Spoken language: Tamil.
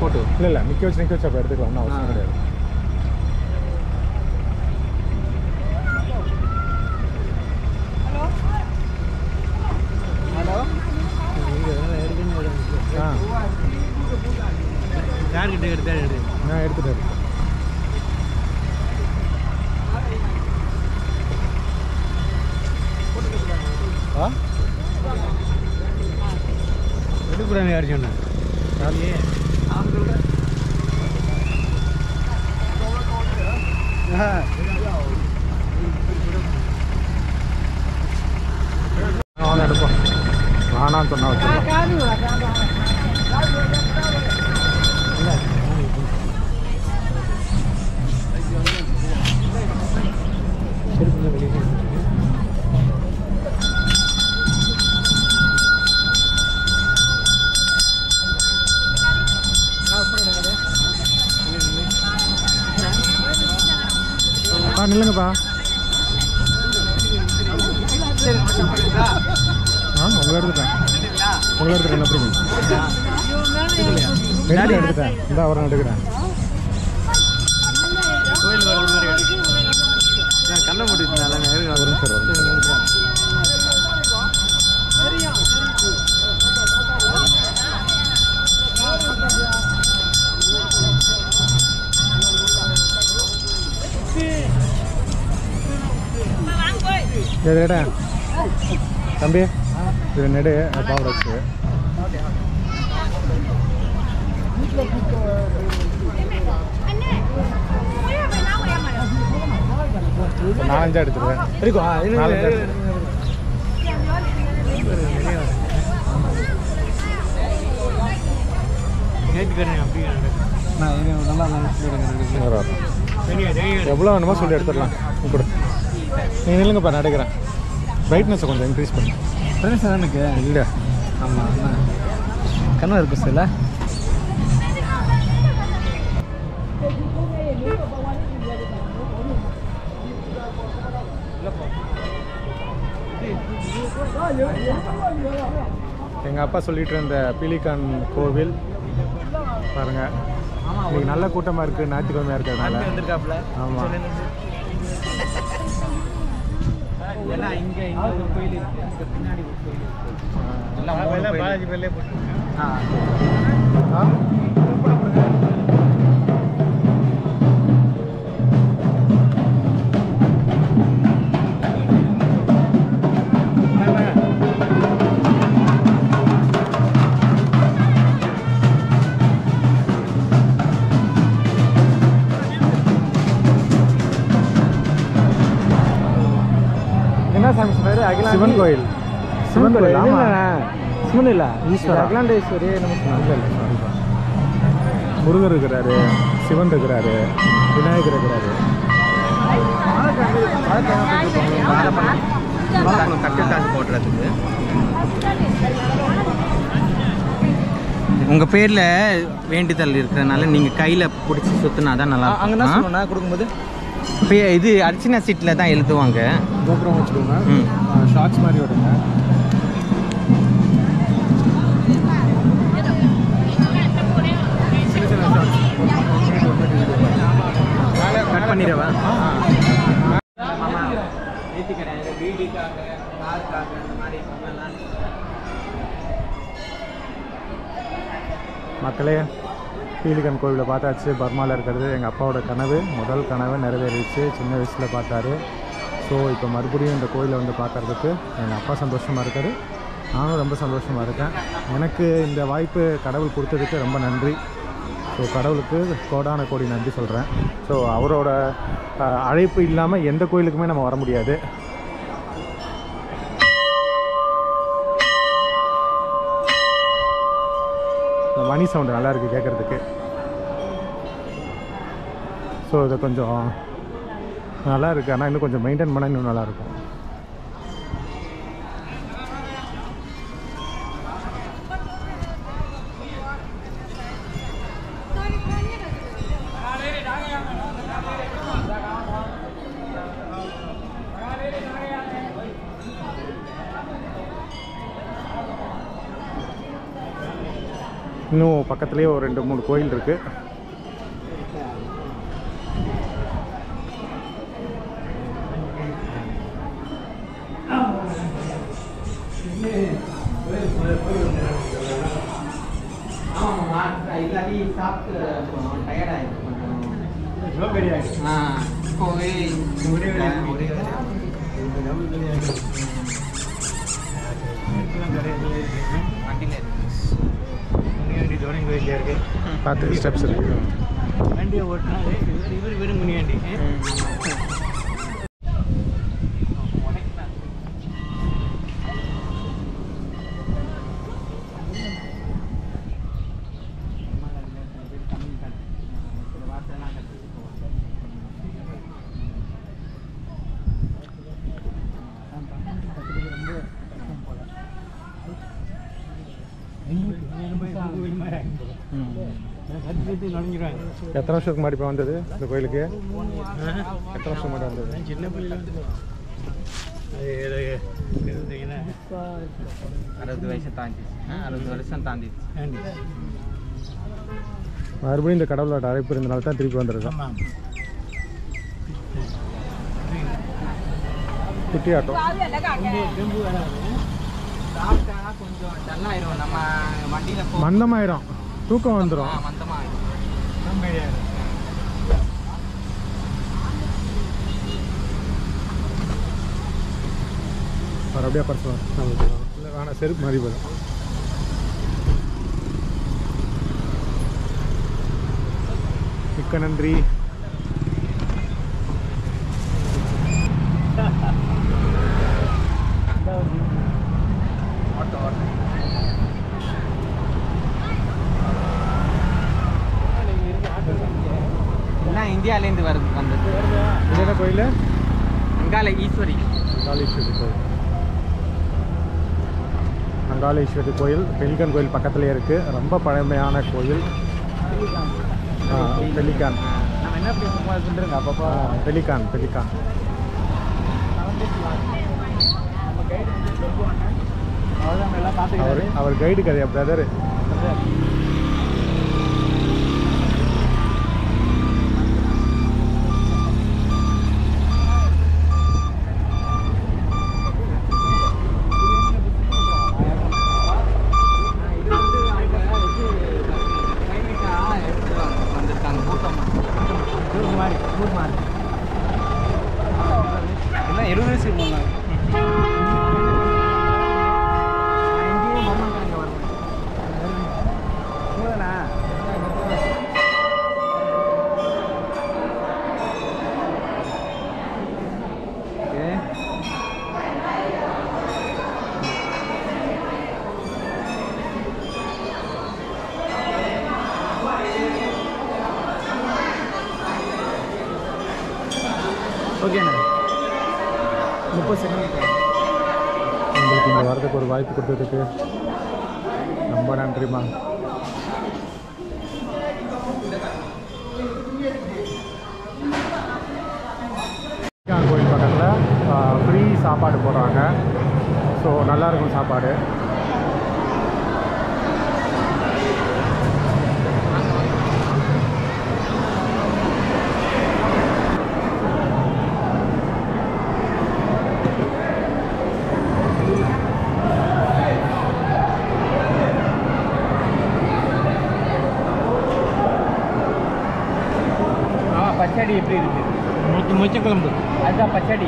ஃபோட்டோ இல்லை நிற்க வச்சு அப்போ எடுத்துக்கலாம் அவசியம் கிடையாது. யார்கிட்ட எடுத்தாரு? நான் எடுத்துட்டேன். எடுக்கூடாது யார் சொன்னேன்? எடுப்போம் வேணான்னு சொன்னா நில்லுங்கப்பா. உங்களை எடுத்துட்டேன் என்ன பிடிக்கும் எடுத்துட்டேன். இந்த அவரை எடுக்கிறேன். கோயில் வர மாதிரி கண்ணை போட்டுச்சுனால வரும் சார் வரும். எதுடா தம்பி இது நெடு பாவட வச்சு நாலஞ்சா எடுத்துருவேன். எவ்வளோ வேணுமோ சொல்லி எடுத்துடலாம். கூட நீங்கள் இல்லைங்கப்பா நான் எடுக்கிறேன். பிரைட்னஸை கொஞ்சம் இன்க்ரீஸ் பண்ணு. ஃப்ரெண்ட்ஸ் எனக்கு இல்லை ஆமாம் கண்ணா இருக்கும் சார். எங்கள் அப்பா சொல்லிட்டு இருந்த பீலிகான் கோவில் பாருங்கள். இன்னைக்கு நல்ல கூட்டமாக இருக்குது, ஞாயிற்றுக்கிழமையாக இருக்கிறதுனால. ஆமாம் ஏன்னா இங்கே ஒரு கோயில் இருக்குது, இங்கே பின்னாடி ஒரு கோயில் இருக்குது. எல்லாம் பாலாஜி பேர்லேயே சிவன் கோயில். சிவன் கோயில் சிவன் இல்லை ஈஸ்வரர் அகிலாண்டேஸ்வரி முருகர் இருக்கிறாரு, சிவன் இருக்கிறாரு, விநாயகர் இருக்கிறாரு. கட்டுக்காசு போடுறதுக்கு உங்கள் பேரில் வேண்டுதல் இருக்கிறதுனால நீங்கள் கையில் பிடிச்சி சுற்றினா தான் நல்லா. அங்கே என்ன சொல்லணும்னா கொடுக்கும்போது இப்போ இது அர்ச்சனா சீட்டில் தான் எழுதுவாங்க. கோபுரம் வச்சுக்கோங்க, ஷார்ட்ஸ் மாதிரி வருங்க. கட் பண்ணிடுவா. மக்களே, பீலிகான் கோவிலை பார்த்தாச்சு. பர்மாவில் இருக்கிறது எங்கள் அப்பாவோட கனவு, முதல் கனவை நிறைவேறிச்சு. சின்ன வயசில் பார்த்தாரு. ஸோ இப்போ மறுபடியும் இந்த கோயிலை வந்து பார்க்குறதுக்கு எங்கள் அப்பா சந்தோஷமாக இருக்கார், நானும் ரொம்ப சந்தோஷமாக இருக்கேன். எனக்கு இந்த வாய்ப்பு கடவுள் கொடுத்ததுக்கு ரொம்ப நன்றி. ஸோ கடவுளுக்கு கோடான கோடி நன்றி சொல்கிறேன். ஸோ அவரோட அழைப்பு இல்லாமல் எந்த கோயிலுக்குமே நம்ம வர முடியாது. மணி சவுண்டு நல்லா இருக்குது கேட்குறதுக்கு. ஸோ இது கொஞ்சம் நல்லா இருக்குது, ஆனால் இன்னும் கொஞ்சம் மெயின்டைன் பண்ணால் இன்னும் நல்லாயிருக்கும். இன்னும் பக்கத்துலேயே ஒரு 2-3 கோயில் இருக்குது. பார்த்து ஸ்டெப்ஸ் இருக்கு. வண்டியை ஓட்டினா இவர் வெறும் முனியாண்டி. எத்தனை வருஷத்துக்கு முன்னாடி இப்போ வந்தது இந்த கோயிலுக்கு? எத்தனை வருஷம் முன்னாடி வந்தது? சின்ன பிள்ளைல 60 வயசு தாண்டி 60 வருஷம் தாண்டி. மறுபடியும் இந்த கடவுளோட அழைப்பு இருந்தனால தான் திருப்பி வந்துருக்கோம். குட்டி ஆட்டம் சாப்பிட்டா கொஞ்சம் டல்லாயிரும். நம்ம வண்டியில் மந்தமாயிரும், தூக்கம் வந்துடும். மந்தமாயிரும். அப்படியே பரிசுவார் இல்லை வேணாம், செருப்பு மாதிரி போதும். மிக்க நன்றி. எல்லாம் இந்தியாவிலேருந்து வந்தது. இது என்ன கோயில்? அங்காள ஈஸ்வரி. அங்காளேஸ்வரி கோயில். அங்காளேஸ்வரி கோயில் பெலிகான் கோயில் பக்கத்துலேயே இருக்குது. ரொம்ப பழமையான கோயில். பெலிகான். நம்ம என்ன சொல்லுங்க அப்பப்போ பெலிகான். எல்லாம் பார்த்துக்கிறாரு. அவர் கைடு கதையா பிரதர்? எல்லாம் 20 வயசு போனாங்க. ஓகேண்ணா 30 செகண்ட். உங்களுக்கு இந்த வரதுக்கு ஒரு வாய்ப்பு கொடுத்ததுக்கு ரொம்ப நன்றிம்மா. கோயில் பக்கத்தில் ஃப்ரீ சாப்பாடு போடுறாங்க. ஸோ நல்லாயிருக்கும் சாப்பாடு. பச்சடி எப்படி இருக்கு? மொச்ச குழம்பு அதுதான் பச்சடி.